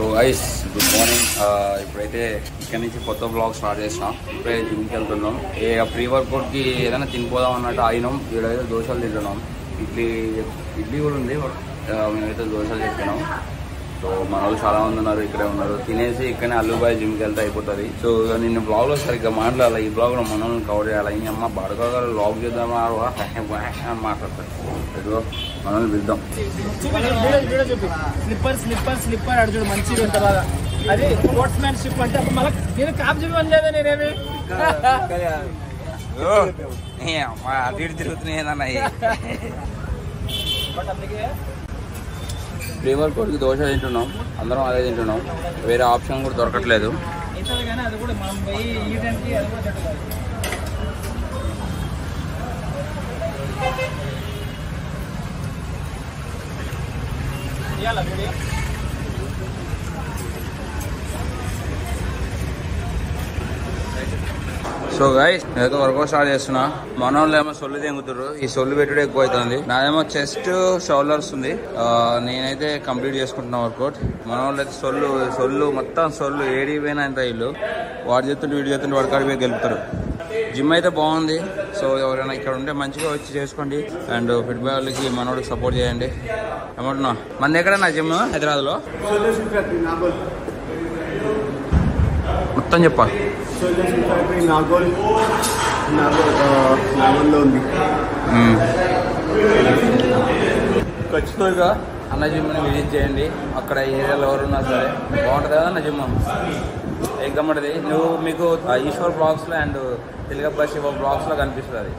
So guys good morning. ఇప్పుడైతే ఇక్కడ నుంచి కొత్త బ్లాగ్ స్టార్ట్ చేసినాం. ఇప్పుడే జిమ్కి వెళ్తున్నాం. ప్రీ వర్కౌట్కి ఏదైనా తినిపోదాం అన్నట్టు ఆగినాం. ఈడైతే దోశలు తింటున్నాం. ఇడ్లీ కూడా ఉంది. మేమైతే దోశలు చెప్పినాం. సో మన వాళ్ళు చాలా మంది ఉన్నారు, ఇక్కడే ఉన్నారు. తినేసి ఇక్కడనే అల్లుబాయ్ జిమ్కి వెళ్తే అయిపోతుంది. సో నిన్న బ్లాగ్లో సరిగ్గా మాట్లాడాలి. ఈ బ్లాగ్లో మనల్ని కవర్ చేయాలి. ఈ అమ్మ బడగారు బ్లాగ్ చేద్దామా అని మాట్లాడతారు. ఏదో మనల్ని పిలుద్దాం. స్లిప్పర్ అడుగుడు మంచిగా ఉంటుంది బాగా. అది స్పోర్ట్స్ మ్యాన్షిప్ అంటే అప్పుడు మళ్ళీ నేను కాపు చెప్పని లేదా నేనేమి అటు ఇటు తిరుగుతున్నాయి. బట్ అందుకే ప్రీ వర్కౌట్కి దోశ తింటున్నాం. అందరం అదే తింటున్నాం. వేరే ఆప్షన్ కూడా దొరకట్లేదు. అవుతుంది కానీ అది కూడా మనం పోయి ఈ టైంకి అది కూడా చెట్టు కాదు. ఇవ్వాలా వీడియో సో గైస్ నేనైతే వర్కౌట్ స్టార్ట్ చేస్తున్నా. మన వాళ్ళు ఏమో సొల్లు తెంగుతారు. ఈ సొల్లు పెట్టుడు ఎక్కువ అవుతుంది. నాదేమో చెస్ట్ షోల్డర్స్ ఉంది. నేనైతే కంప్లీట్ చేసుకుంటున్నా వర్కౌట్. మన వాళ్ళు అయితే సొల్లు మొత్తం సొల్లు ఏడిపోయినా అంత ఇల్లు వాడు చేస్తుంటే వీడు చేస్తుంటే వాడు కాడిపోయి గెలుపుతారు. జిమ్ అయితే బాగుంది. సో ఎవరైనా ఇక్కడ ఉంటే మంచిగా వచ్చి చేసుకోండి. అండ్ ఫిట్ బాయ్ వాళ్ళకి మనోడికి సపోర్ట్ చేయండి. ఏమంటున్నా మన ఎక్కడ నా జిమ్ హైదరాబాద్లో మొత్తం చెప్పాలి. ఖచ్చితంగా అన్న జిమ్ని విజిట్ చేయండి. అక్కడ ఏరియాలో ఎవరున్నా సరే బాగుంటుంది కదా అన్న జిమ్. ఎగ్జామ్ ఉంటుంది. నువ్వు మీకు ఈశ్వర్ బ్లాగ్స్లో అండ్ తెలుగబ్బా శివ బ్లాగ్స్లో కనిపిస్తుంది.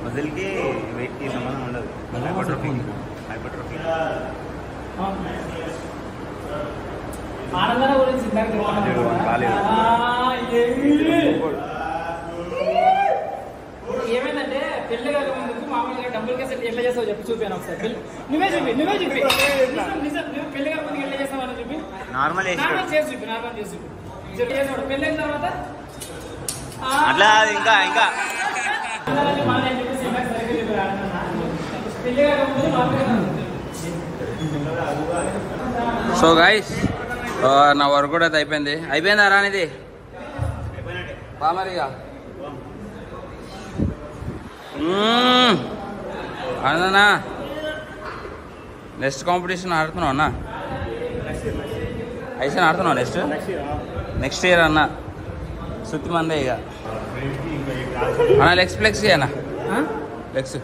మజిల్కి వెయిట్కి సంబంధం ఉండదు. హైపర్ట్రోఫీ ఆనందన గురించి ఏమైందంటే పెళ్లి కాక ముందుకు మామూలుగా డబ్బుల్ కేసు ఎట్లా చేస్తావు చెప్పి చూపాను ఒకసారి. నువ్వే చూపి పెళ్లి కాక ముందుకు ఎట్లా చేస్తావు అని చెప్పి నార్మల్ చేసి చూపి చేసాడు. పెళ్ళి అయిన తర్వాత అట్లా ఇంకా సో గైస్ నా వర్కౌట్ అయితే అయిపోయిందా రానిది బామరిగా అన్నా. నెక్స్ట్ కాంపిటీషన్ ఆడుతున్నావు అన్న? అయితే ఆడుతున్నావు నెక్స్ట్ ఇయర్ అన్న. శృతి మందే ఇక అన్న. లెగ్స్ ఫ్లెక్స్ అన్న. లెగ్స్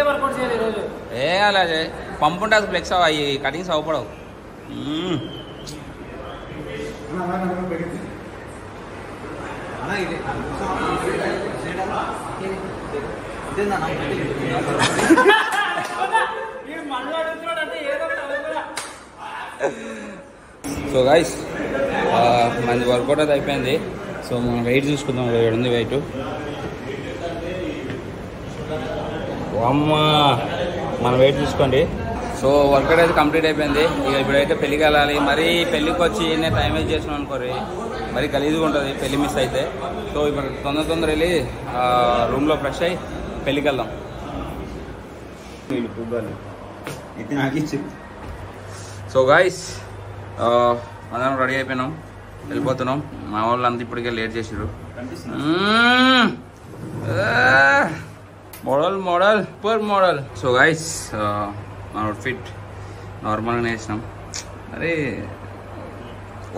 వర్కౌట్ చేయాలి ఈరోజు. ఏ అలా పంపుంటే అసలు ఫ్లెక్స్ అవి కటింగ్స్ అవ్వపడవు. సో గైస్ మంది వర్కౌట్ అయితే అయిపోయింది. సో మనం వెయిట్ చూసుకుందాం. ఉంది వెయిట్. అమ్మా మన వెయిట్ చూసుకోండి. సో వర్కౌట్ అయితే కంప్లీట్ అయిపోయింది. ఇక ఇప్పుడైతే పెళ్ళికి వెళ్ళాలి. మరీ పెళ్ళికి వచ్చి నేను టైం వేస్ట్ చేసినాం అనుకోరి మరీ గలీజ్గా ఉంటుంది పెళ్ళి మిస్ అయితే. సో ఇప్పుడు తొందర వెళ్ళి రూమ్లో ఫ్రెష్ అయ్యి పెళ్ళికి వెళ్దాం. సో గాయస్ మనం రెడీ అయిపోయినాం, వెళ్ళిపోతున్నాం. మా వాళ్ళు అంతా ఇప్పటికే లేట్ చేసారు. మోడల్. సో గైస్ మన అవుట్ఫిట్ నార్మల్గానే వేసినాం. అరే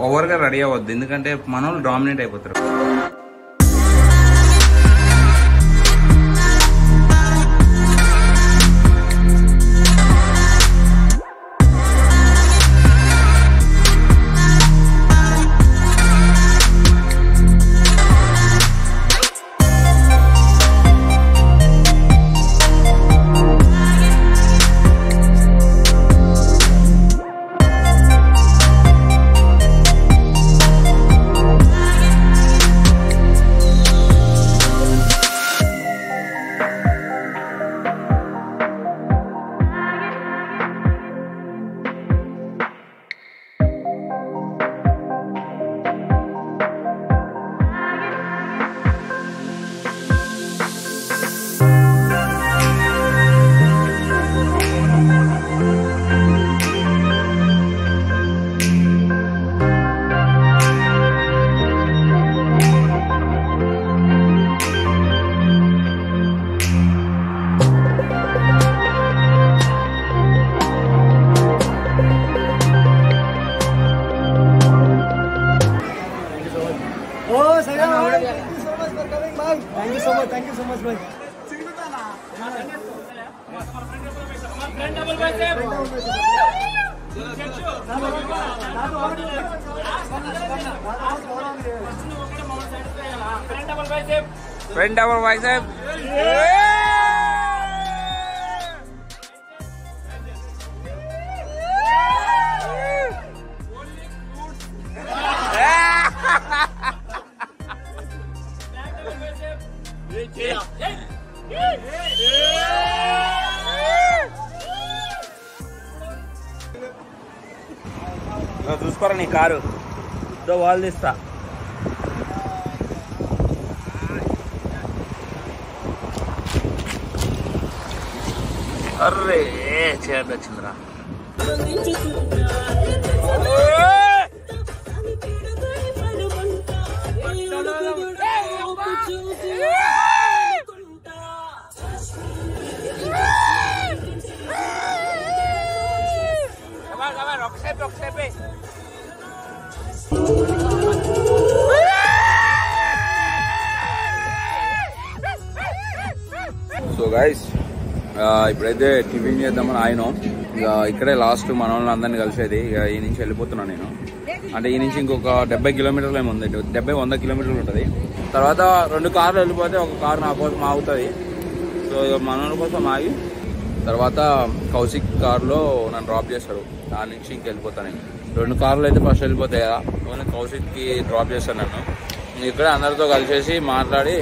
ఓవర్గా రెడీ అవ్వద్దు, ఎందుకంటే మన వాళ్ళు డామినేట్ అయిపోతారు. Thank you so much, bhai. Friend double bicep. Friend double bicep. చూసుకోరా నీ కారు వాళ్ళు తీస్తా. అర్రే చేత వచ్చిందిరా. సో గైస్ ఇప్పుడైతే టిఫిన్ చేద్దామని ఆయనం. ఇక ఇక్కడే లాస్ట్ మన వాళ్ళని అందరినీ కలిసేది. ఇక ఈ నుంచి వెళ్ళిపోతున్నాను నేను. అంటే ఈ నుంచి ఇంకొక 70 కిలోమీటర్లు ఏమి ఉంది, 70-100 కిలోమీటర్లు ఉంటుంది. తర్వాత 2 కార్లు వెళ్ళిపోతే ఒక కారు నా కోసం ఆగుతుంది. సో ఇక మన వాళ్ళ కోసం ఆగి తర్వాత కౌశిక్ కార్లో నన్ను డ్రాప్ చేస్తాడు. దాని నుంచి ఇంక వెళ్ళిపోతాను. 2 కార్లు అయితే ఫస్ట్ వెళ్ళిపోతాయి కదా, ఓన్లీ కౌశిక్కి డ్రాప్ చేస్తాను నన్ను. ఇక్కడే అందరితో కలిసేసి మాట్లాడి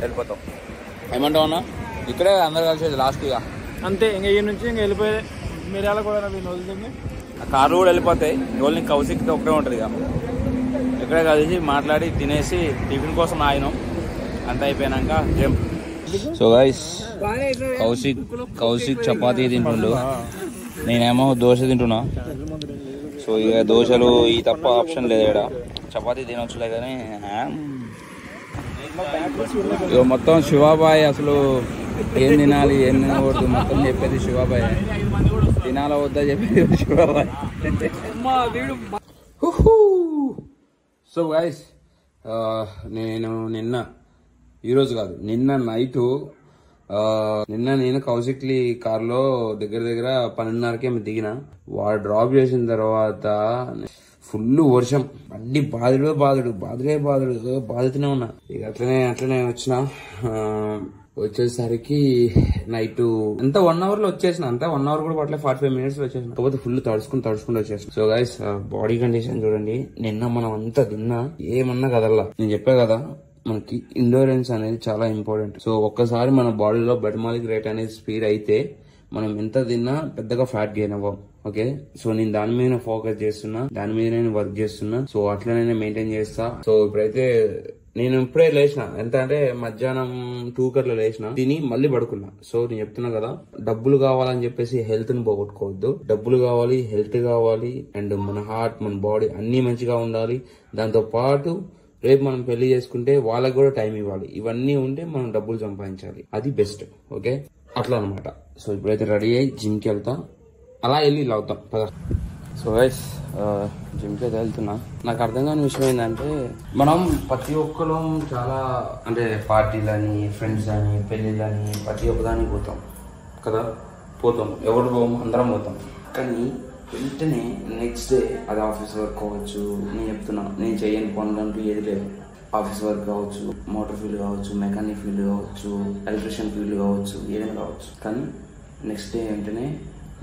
వెళ్ళిపోతాం. ఏమంటావు అన్నా? ఇక్కడే అందరు కలిసేది లాస్ట్గా అంతే. ఇంకా ఈ నుంచి ఇంకా వెళ్ళిపోయే మీరు కూడా వదులుతుంది. ఆ కార్లు కూడా వెళ్ళిపోతాయి. ఓన్లీ కౌశిక్తో ఒకటే ఉంటుంది ఇక. ఇక్కడే కలిసి మాట్లాడి తినేసి టిఫిన్ కోసం ఆగినాం. అంతా అయిపోయినాక jump. So guys Kaushik chapati తింటుండు, నేనేమో దోశ తింటున్నా. సో ఇక దోశలు ఈ తప్ప ఆప్షన్ లేదు ఇక్కడ. చపాతీ తినొచ్చులే కానీ ఇక మొత్తం శివాబాయ్ అసలు ఏం తినాలి ఏం తినకూడదు మొత్తం చెప్పేది శివాబాయ్. తినాలా వద్దా చెప్పేది శివాబాయ్. సో గైస్ నేను ఈరోజు కాదు నిన్న నైటు నేను కౌశిక్లీ కార్లో దగ్గర 12:30కే దిగిన. వాడు డ్రాప్ చేసిన తర్వాత ఫుల్ వర్షం, బండి బాదుతూనే ఉన్నా. ఇక అట్లనే వచ్చిన. వచ్చేసరికి నైట్ అంతా 1 అవర్ లో వచ్చేసిన. అంతా 1 అవర్ కూడా పట్ల 45 మినిట్స్ లో వచ్చేసిన. కాకపోతే ఫుల్ తడుచుకుంటూ వచ్చేసిన. సో గైస్ బాడీ కండిషన్ చూడండి. నిన్న మనం అంతా తిన్నా ఏమన్నా కదల్లా. నేను చెప్పా కదా మనకి ఎండ్యూరెన్స్ అనేది చాలా ఇంపార్టెంట్. సో ఒక్కసారి మన బాడీలో మెటబాలిక్ రేట్ అనేది స్పీడ్ అయితే మనం ఎంత తిన్నా పెద్దగా ఫ్యాట్ గెయిన్ అవ్వం. ఓకే, సో నేను దాని మీద ఫోకస్ చేస్తున్నా, దాని మీద నేను వర్క్ చేస్తున్నా. సో అట్లనే మెయింటైన్ చేస్తా. సో ఇప్పుడైతే నేను ఇప్పుడే లేచిన, ఎంత అంటే మధ్యాహ్నం 2 గంటలు లేచిన, తిని మళ్ళీ పడుకున్నా. సో నేను చెప్తున్నా కదా, డబ్బులు కావాలని చెప్పేసి హెల్త్ ని పోగొట్టుకోవద్దు. డబ్బులు కావాలి, హెల్త్ కావాలి, అండ్ మన హార్ట్ మన బాడీ అన్ని మంచిగా ఉండాలి. దాంతో పాటు రేపు మనం పెళ్లి చేసుకుంటే వాళ్ళకి కూడా టైం ఇవ్వాలి. ఇవన్నీ ఉంటే మనం డబ్బులు సంపాదించాలి, అది బెస్ట్. ఓకే, అట్లా అనమాట. సో ఇప్పుడైతే రెడీ అయ్యి జిమ్కి వెళ్తా, అలా వెళ్ళి ఇలా అవుతాం పద. సో గైస్ జిమ్కి అయితే వెళ్తున్నా. నాకు అర్థం కాని విషయం ఏంటంటే మనం ప్రతి ఒక్కరం చాలా అంటే పార్టీలని, ఫ్రెండ్స్ అని, పెళ్ళిళ్ళని ప్రతి ఒక్కదానికి పోతాం కదా. పోతాం, ఎవరు పోము, అందరం పోతాం. కానీ వెంటనే నెక్స్ట్ డే అది ఆఫీస్ వర్క్ కావచ్చు, నేను చెప్తున్నా, నేను చేయని పనులంటూ ఏది లేదు. ఆఫీస్ వర్క్ కావచ్చు, మోటార్ ఫీల్డ్ కావచ్చు, మెకానిక్ ఫీల్డ్ కావచ్చు, ఎలక్ట్రిషియన్ ఫీల్డ్ కావచ్చు, ఏదైనా కావచ్చు. కానీ నెక్స్ట్ డే వెంటనే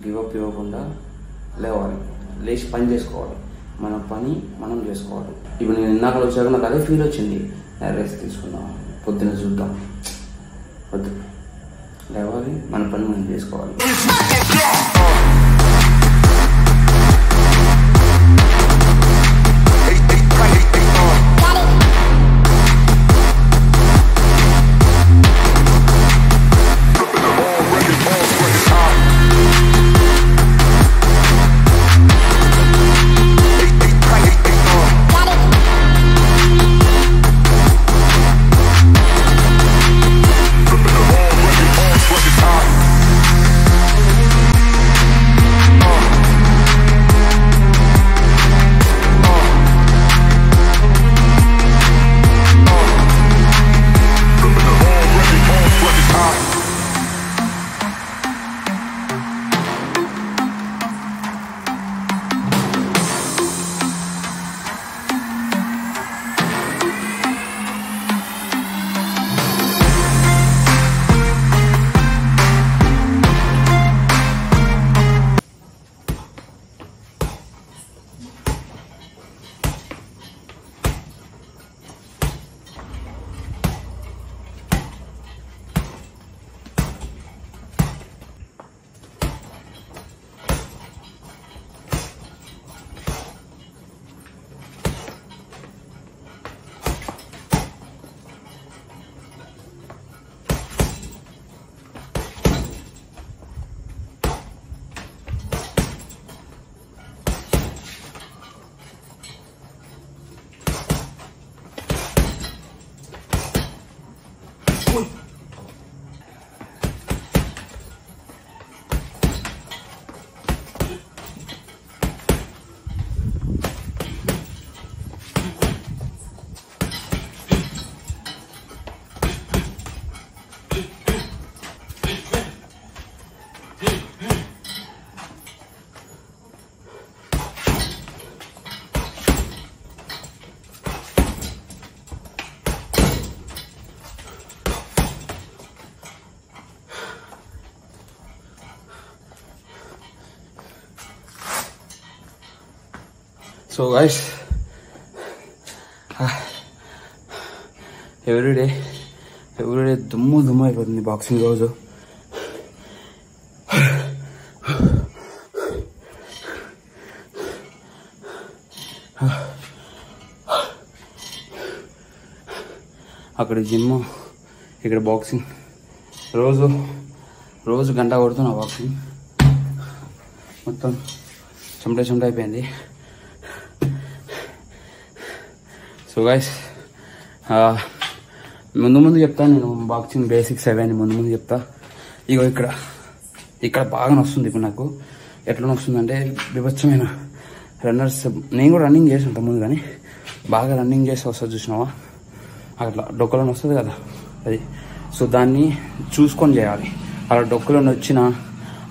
గివప్ ఇవ్వకుండా లేవాలి, లేచి పని చేసుకోవాలి, మన పని మనం చేసుకోవాలి. ఇప్పుడు నేను ఇందాక వచ్చాక నాకు అదే ఫీల్ వచ్చింది, రెస్ట్ తీసుకుందాం, పొద్దున చూద్దాం, వద్దు, లేవాలి, మన పని మనం చేసుకోవాలి. So guys, every day దుమ్ము అయిపోతుంది బాక్సింగ్ రోజు. అక్కడ జిమ్, ఇక్కడ బాక్సింగ్, రోజు గంట కొడుతున్నా బాక్సింగ్. మొత్తం చెమట అయిపోయింది. సో గైస్, ముందు చెప్తాను నేను బాక్సింగ్ బేసిక్స్ అవన్నీ ముందు చెప్తా. ఇగో ఇక్కడ బాగా నొస్తుంది. ఇప్పుడు నాకు ఎట్లా నొస్తుందంటే విభత్సమైన రన్నర్స్. నేను కూడా రన్నింగ్ చేసి ఉంటాను ముందు, కానీ బాగా రన్నింగ్ చేసి వస్తుంది చూసినావా, అట్లా డొక్కలో వస్తుంది కదా అది. సో దాన్ని చూసుకొని చేయాలి. అలా డొక్కలో వచ్చినా,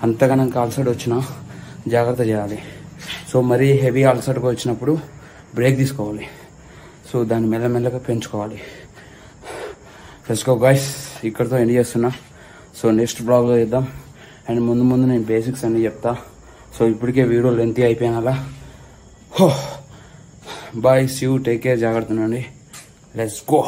అంతగానం అలసట వచ్చినా జాగ్రత్త చేయాలి. సో మరీ హెవీ అలసటగా వచ్చినప్పుడు బ్రేక్ తీసుకోవాలి. సో దాన్ని మెల్లమెల్లగా పెంచుకోవాలి. లెట్స్ గో గైస్, ఇక్కడితో ఎండ్ చేస్తున్నా. సో నెక్స్ట్ బ్లాగ్లో చేద్దాం. అండ్ ముందు నేను బేసిక్స్ అన్నీ చెప్తా. సో ఇప్పటికే వీడియో లెంతీ అయిపోయినా. Bye, see you, take care, జాగ్రత్త ఉండండి. Let's go.